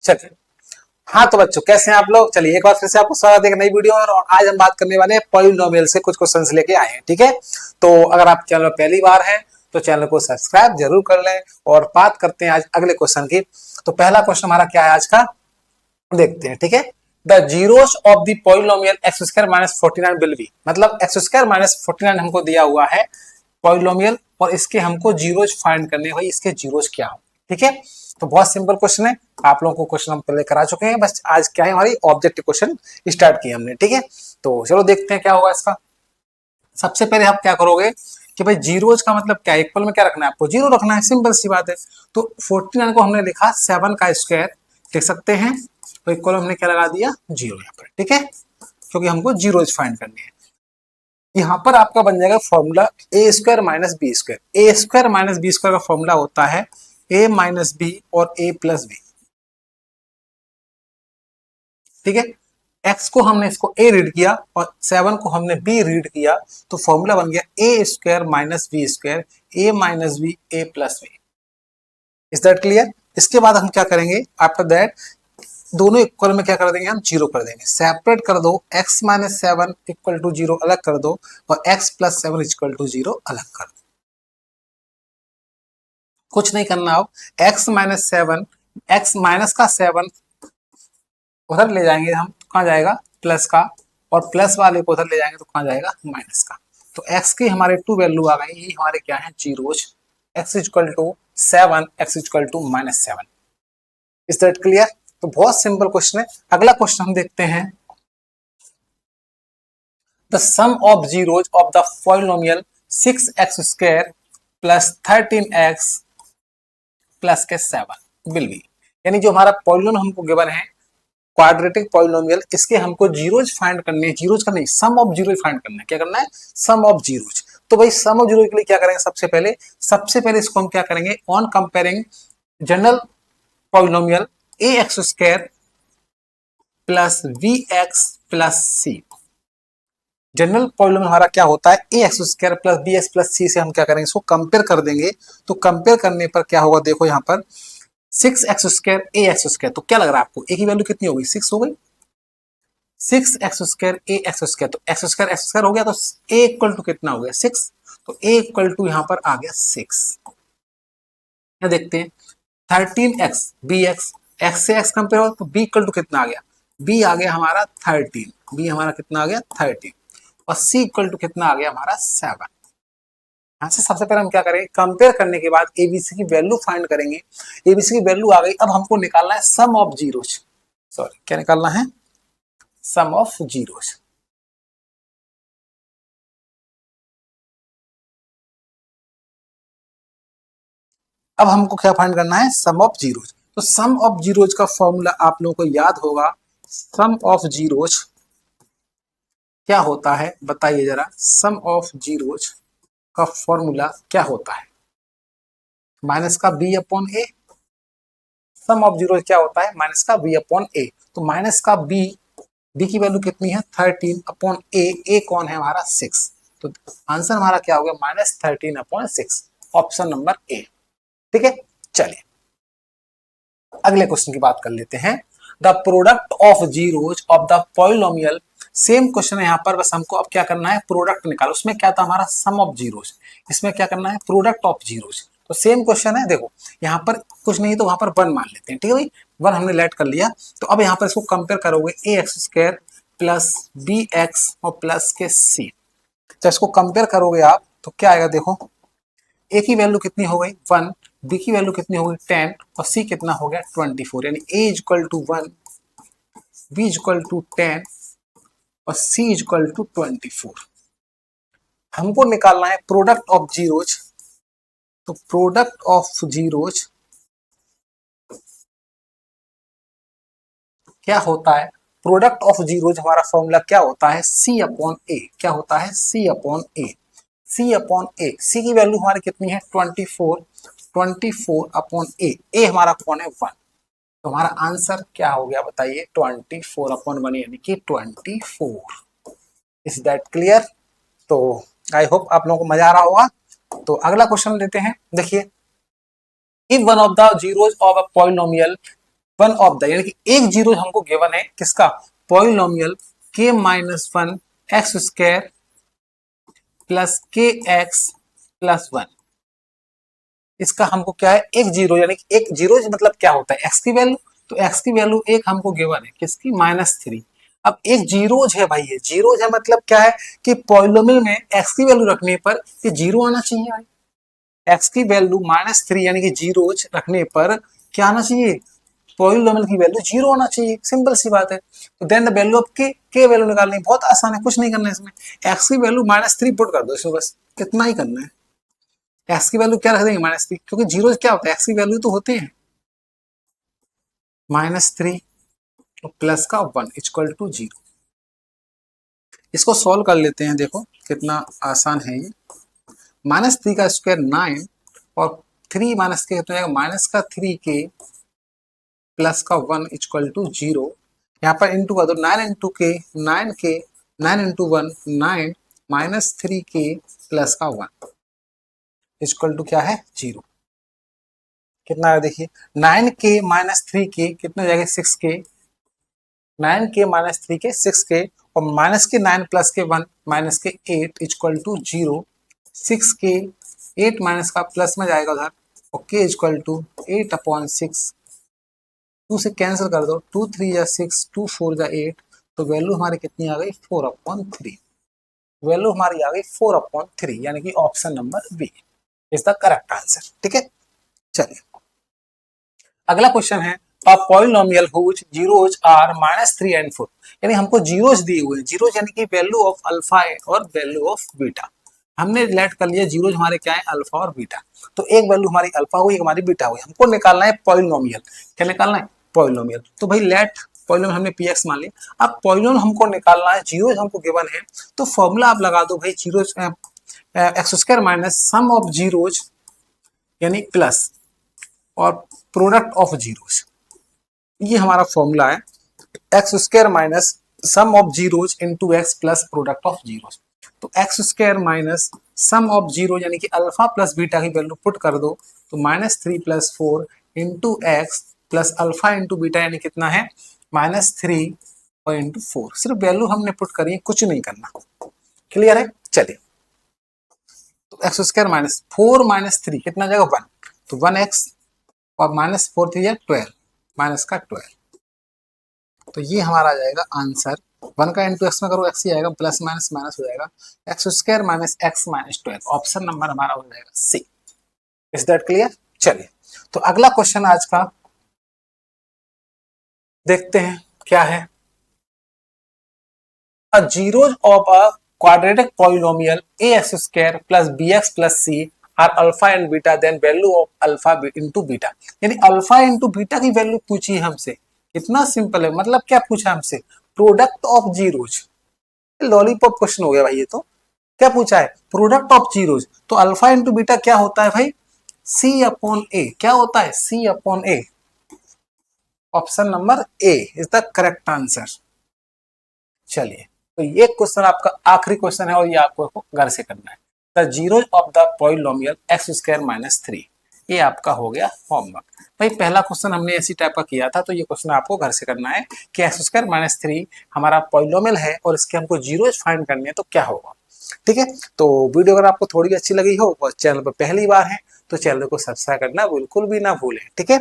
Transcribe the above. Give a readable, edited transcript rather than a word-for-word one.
चलिए, हाँ तो बच्चों कैसे हैं आप लोग। चलिए एक बार फिर से आपको स्वागत है एक नई वीडियो में, और आज हम बात करने वाले हैं पॉलिनोमियल से कुछ क्वेश्चंस लेके आए हैं। ठीक है, तो अगर आप चैनल पर पहली बार हैं तो चैनल को सब्सक्राइब जरूर कर लें। और बात करते हैं आज अगले क्वेश्चन की। तो पहला क्वेश्चन हमारा क्या है आज का, देखते हैं। ठीक है, the zeros of the polynomial x square minus 49 will be, मतलब एक्स स्क्वायर माइनस 49 हमको दिया हुआ है पॉलिनोमियल, और इसके हमको जीरोस फाइंड करने, भाई इसके जीरोस क्या हो। ठीक है, तो बहुत सिंपल क्वेश्चन है, आप लोगों को क्वेश्चन हम पहले करा चुके हैं, बस आज क्या है हमारी ऑब्जेक्टिव क्वेश्चन स्टार्ट किया हमने। ठीक है, तो चलो देखते हैं क्या होगा इसका। सबसे पहले आप क्या करोगे कि भाई जीरोज का मतलब क्या है, इक्वल में क्या रखना है आपको, जीरो रखना है, सिंपल सी बात है। तो 49 को हमने लिखा 7 का स्क्वायर लिख सकते हैं, तो इक्वल हमने क्या लगा दिया, जीरो यहाँ पर। ठीक है, क्योंकि हमको जीरोज फाइंड करनी है। यहाँ पर आपका बन जाएगा फॉर्मूला ए स्क्वायर माइनस बी स्क्वायर। ए स्क्वायर माइनस बी स्क्वायर का फॉर्मूला होता है ए माइनस बी और ए प्लस बी। ठीक है, x को हमने इसको a रीड किया और 7 को हमने b रीड किया, तो फॉर्मूला बन गया a square minus B square, a minus B A plus B. Is that clear. इसके बाद हम क्या करेंगे, आफ्टर दैट दोनों इक्वल में क्या कर देंगे, हम जीरो कर देंगे। सेपरेट कर दो, x minus 7 equal to zero अलग कर दो, और x plus 7 equal to zero अलग कर दो। कुछ नहीं करना हो, x माइनस 7, x माइनस का 7 उधर ले जाएंगे हम, तो कहाँ जाएगा, प्लस का, और प्लस वाले को उधर ले जाएंगे तो कहाँ जाएगा, माइनस का। तो x की हमारे 2 वैल्यू आ गई, ये हमारे क्या है, zeros. x equal to 7, x equal to minus 7। Is that clear. तो बहुत सिंपल क्वेश्चन है। अगला क्वेश्चन हम देखते हैं, the sum of zeros of the polynomial 6x square plus 13x plus K 7 will be. यानी जो हमारा पॉलिनोमियल हमको गिवन है क्वाड्रेटिक पॉलिनोमियल, इसके हमको जीरोज फाइंड करने हैं, जीरोज का नहीं, सम ऑफ जीरो फाइंड करना है। क्या करना है, सम ऑफ जीरोज। तो भाई सम ऑफ जीरो के लिए क्या करेंगे, सबसे पहले इसको हम क्या करेंगे, on comparing general polynomial a x square plus v x plus c. General polynomial हमारा क्या होता है, a x square plus B x plus c से हम क्या करेंगे, इसको कंपेयर कर देंगे। तो कंपेयर करने पर क्या होगा, देखो यहाँ पर 6x स्क्वायर ए एक्स स्क्वायर, तो क्या लग रहा है आपको, ए की वैल्यू कितनी हो गई, 6 हो गई। 6x स्क्वायर ए एक्स स्क्वायर, तो एक्स स्क्वायर हो गया, तो ए इक्वल टू कितना हो गया, 6। तो ए इक्वल टू यहाँ पर आ गया 6। क्या देखते हैं, 13x बी एक्स से एक्स कंपेयर हो तो बी इक्वल टू कितना आ गया, बी आ गया हमारा 13, बी हमारा कितना आ गया 13, और सी इक्वल टू कितना आ गया हमारा 7। यहाँ से सबसे पहले हम क्या करेंगे, कंपेयर करने के बाद एबीसी की वैल्यू फाइंड करेंगे। एबीसी की वैल्यू आ गई, अब हमको निकालना है सम ऑफ जीरोज। सॉरी, क्या निकालना है, सम ऑफ जीरोज। अब हमको क्या फाइंड करना है, सम ऑफ जीरोज। तो सम ऑफ जीरोज का फॉर्मूला आप लोगों को याद होगा, सम ऑफ जीरोज क्या होता है बताइए जरा, सम ऑफ जीरोज का फॉर्मूला क्या होता है, माइनस का B upon A. Sum of zero क्या होता है, माइनस का बी अपॉन ए। तो माइनस का बी, बी की वैल्यू कितनी है 13 अपॉन ए कौन है हमारा 6। तो आंसर हमारा क्या हो गया, minus 13 upon 6, option number A. ठीक है, चलिए अगले क्वेश्चन की बात कर लेते हैं। The product of zeros of the polynomial, same question है यहाँ पर, बस हमको अब क्या करना है, प्रोडक्ट निकालो। उसमें क्या था हमारा सम ऑफ जीरोज, इसमें क्या करना है, प्रोडक्ट ऑफ जीरोज। तो सेम क्वेश्चन है, देखो यहाँ पर कुछ नहीं तो वहां पर 1 मान लेते हैं। ठीक है भाई, 1 हमने लेट कर लिया। तो अब यहाँ पर इसको कंपेयर करोगे, A x square plus B X और प्लस के सी। जब इसको कंपेयर करोगे आप तो क्या आएगा, देखो ए की वैल्यू कितनी हो गई 1, बी की वैल्यू कितनी हो गई 10, और सी कितना हो गया 24। यानी a equal to 1, b equal to 10 और सी इक्वल टू 24। हमको निकालना है प्रोडक्ट ऑफ जीरोज। तो प्रोडक्ट ऑफ जीरोज क्या होता है, प्रोडक्ट ऑफ जीरोज हमारा फॉर्मूला क्या होता है, सी अपॉन ए। क्या होता है, सी अपॉन ए। सी अपॉन ए, सी की वैल्यू हमारी कितनी है 24, 24 अपॉन ए हमारा कौन है 1। तो हमारा आंसर क्या हो गया बताइए, 24 अपॉन 1 यानी कि 24। Is that clear. तो आई होप आप लोगों को मजा आ रहा होगा। तो अगला क्वेश्चन लेते हैं, देखिए, if one of the zeros of a polynomial one of the, यानी कि एक जीरो हमको गिवन है किसका, polynomial k minus one x square plus के एक्स प्लस वन। इसका हमको क्या है, एक जीरो, यानी कि एक जीरो मतलब क्या होता है, एक्स की वैल्यू, तो एक्स की वैल्यू एक हमको गिवन है किसकी, -3। अब एक जीरोज है भाई, ये जीरोज है मतलब क्या है कि पॉलिनोमियल में एक्स की वैल्यू रखने पर ये जीरो आना चाहिए भाई। एक्स की वैल्यू -3 यानी कि जीरोज रखने पर क्या आना चाहिए, पॉलिनोमियल की वैल्यू जीरो आना चाहिए, सिंपल सी बात है। तो देन द वैल्यू ऑफ के वैल्यू निकालनी बहुत आसान है, कुछ नहीं करना है इसमें, एक्स की वैल्यू -3 पुट कर दो इसमें, बस कितना ही करना है। एक्स की वैल्यू क्या रख देंगे, -3, क्योंकि जीरो क्या होता है, एक्स की वैल्यू तो होते हैं -3 प्लस का 1 इक्वल टू 0। इसको सॉल्व कर लेते हैं, देखो कितना आसान है ये। -3 का स्क्वायर 9 और 3 माइनस के कितना जाएगा, माइनस का 3k प्लस का 1 इक्वल टू 0। यहाँ पर इंटू कर दो, 9 इंटू के 9k, 9 into 1 9 minus 3k plus का 1 इक्वल टू क्या है, 0। कितना है देखिए, 9k माइनस 3k कितना जाएगा, 6k, 9k minus 3k 6k, और माइनस के 9 प्लस के 1 माइनस के 8 इक्वल टू 0। 6k 8 माइनस का प्लस में जाएगा उधर, और k इक्वल टू 8/6। 2 से कैंसिल कर दो, 2 3 या 6, 2 4 या 8, तो वैल्यू हमारी कितनी आ गई, 4/3। वैल्यू हमारी आ गई 4/3, यानी कि option number B is the correct answer. ठीक है, चलिए अगला क्वेश्चन है, a polynomial whose zeros are -3 and 4, यानी हमको जीरोज दिए हुए हैं, जीरोज यानी कि वैल्यू ऑफ अल्फा और वैल्यू ऑफ बीटा। हमने लेट कर लिया जीरोज हमारे क्या है, अल्फा और बीटा, तो एक वैल्यू हमारी अल्फा हुई, एक हमारी बीटा हुई, हमको निकालना है पॉलिनोमियल। क्या निकालना है, पॉलिनोमियल। तो भाई लेट पॉलिनोमियल हमने px मान लिया, अब पॉलिनोमियल हमको निकालना है, जीरोज हमको गिवन है, तो फॉर्मूला आप लगा दो भाई, zeros x square minus sum of zeros यानी प्लस और प्रोडक्ट ऑफ जीरोज, ये हमारा फॉर्मूला है, x square minus sum of zeros into x plus product of zeros. तो x square minus sum of zero यानी कि अल्फा प्लस बीटा की value put कर दो, तो -3 + 4 into x plus alpha into beta यानी कितना है, -3 और इंटू 4। सिर्फ वैल्यू हमने पुट करी है, कुछ नहीं करना। क्लियर है, चलिए तो एक्स स्क्वायर माइनस 4 - 3 कितना जाएगा, 1, तो 1x और -4 3 या 12, माइनस का 12, तो ये हमारा आ जाएगा आंसर। 1 का इंटू एक्स में करो, एक्स ही आएगा, प्लस माइनस माइनस हो जाएगा, x square minus x minus 12, option number हमारा हो जाएगा सी। Is that clear? चलिए तो अगला क्वेश्चन आज का देखते हैं क्या है। A zeros of a quadratic polynomial ax square plus bx plus c are alpha and beta, then value of alpha into beta, यानी अल्फा इंटू बीटा की वैल्यू पूछी है हमसे। कितना सिंपल है, मतलब क्या पूछा हमसे, product of zeros. Lollipop question हो गया भाई ये तो। क्या पूछा है, प्रोडक्ट ऑफ जीरोज, तो अल्फा इंटू बीटा क्या होता है भाई, C/A। क्या होता है, C/A। Option number A is the correct answer. चलिए तो ये क्वेश्चन आपका आखिरी क्वेश्चन है और ये आपको घर से करना है। The zeros of the polynomial x square minus 3, ये आपका हो गया होमवर्क। भाई पहला क्वेश्चन हमने इसी टाइप का किया था, तो ये क्वेश्चन आपको घर से करना है कि एक्स स्क्वायर माइनस 3 हमारा पॉलिनोमियल है और इसके हमको जीरोज फाइंड करने हैं, तो क्या होगा। ठीक है, तो वीडियो अगर आपको थोड़ी अच्छी लगी हो और चैनल पर पहली बार है तो चैनल को सब्सक्राइब करना बिल्कुल भी ना भूलें। ठीक है।